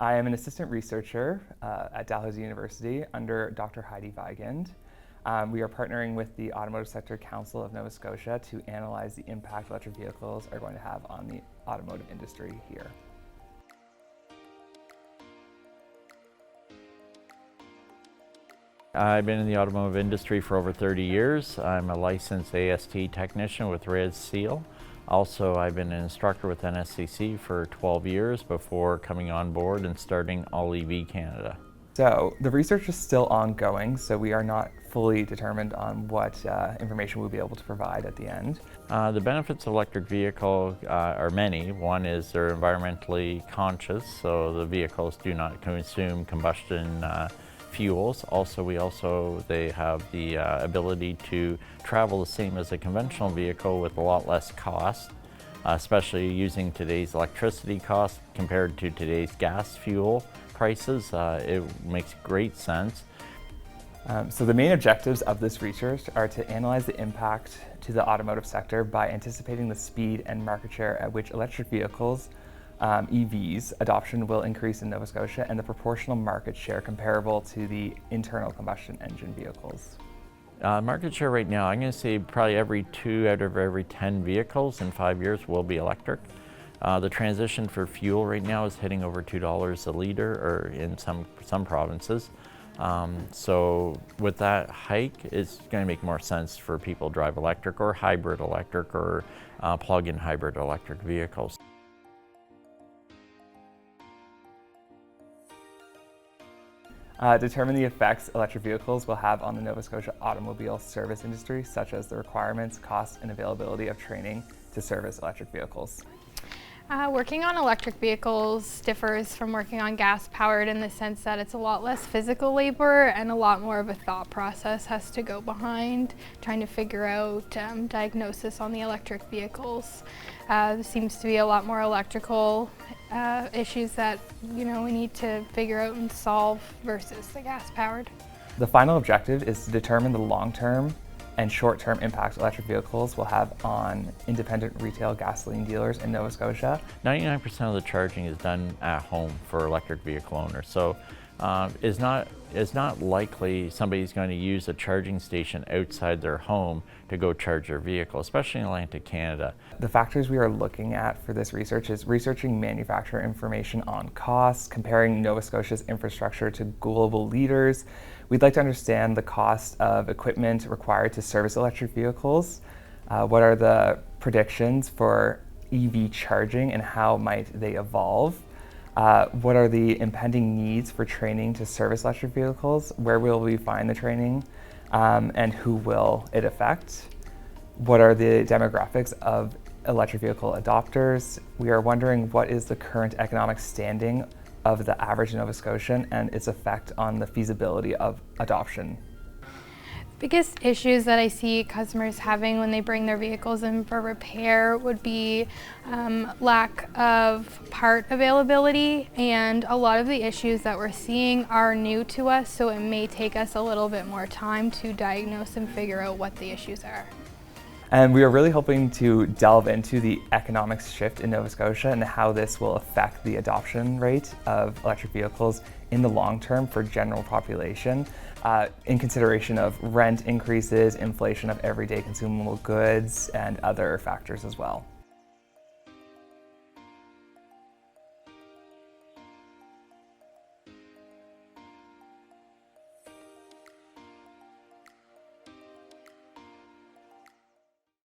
I am an assistant researcher at Dalhousie University under Dr. Heidi Weigand. We are partnering with the Automotive Sector Council of Nova Scotia to analyze the impact electric vehicles are going to have on the automotive industry here. I've been in the automotive industry for over 30 years. I'm a licensed AST technician with Red Seal. Also, I've been an instructor with NSCC for 12 years before coming on board and starting All EV Canada. So the research is still ongoing, so we are not fully determined on what information we'll be able to provide at the end. The benefits of electric vehicle are many. One is they're environmentally conscious, so the vehicles do not consume combustion fuels. They have the ability to travel the same as a conventional vehicle with a lot less cost, especially using today's electricity costs compared to today's gas fuel prices. It makes great sense. So the main objectives of this research are to analyze the impact to the automotive sector by anticipating the speed and market share at which electric vehicles, EVs, adoption will increase in Nova Scotia, and the proportional market share comparable to the internal combustion engine vehicles. Market share right now, I'm going to say probably every 2 out of every 10 vehicles in 5 years will be electric. The transition for fuel right now is hitting over $2 a liter, or in some provinces. So with that hike, it's going to make more sense for people to drive electric or hybrid electric or plug-in hybrid electric vehicles. Determine the effects electric vehicles will have on the Nova Scotia automobile service industry, such as the requirements, cost, and availability of training to service electric vehicles. Working on electric vehicles differs from working on gas-powered in the sense that it's a lot less physical labor and a lot more of a thought process has to go behind trying to figure out diagnosis on the electric vehicles. There seems to be a lot more electrical issues that we need to figure out and solve versus the gas-powered. The final objective is to determine the long-term and short-term impacts electric vehicles will have on independent retail gasoline dealers in Nova Scotia. 99% of the charging is done at home for electric vehicle owners, so it's not likely somebody's going to use a charging station outside their home to go charge their vehicle, especially in Atlantic Canada. The factors we are looking at for this research is researching manufacturer information on costs, comparing Nova Scotia's infrastructure to global leaders. We'd like to understand the cost of equipment required to service electric vehicles. What are the predictions for EV charging and how might they evolve? What are the impending needs for training to service electric vehicles? Where will we find the training? And who will it affect? What are the demographics of electric vehicle adopters? We are wondering what is the current economic standing of the average Nova Scotian and its effect on the feasibility of adoption. Biggest issues that I see customers having when they bring their vehicles in for repair would be lack of part availability, and a lot of the issues that we're seeing are new to us, so it may take us a little bit more time to diagnose and figure out what the issues are. And we are really hoping to delve into the economic shift in Nova Scotia and how this will affect the adoption rate of electric vehicles in the long term for general population, in consideration of rent increases, inflation of everyday consumable goods, and other factors as well.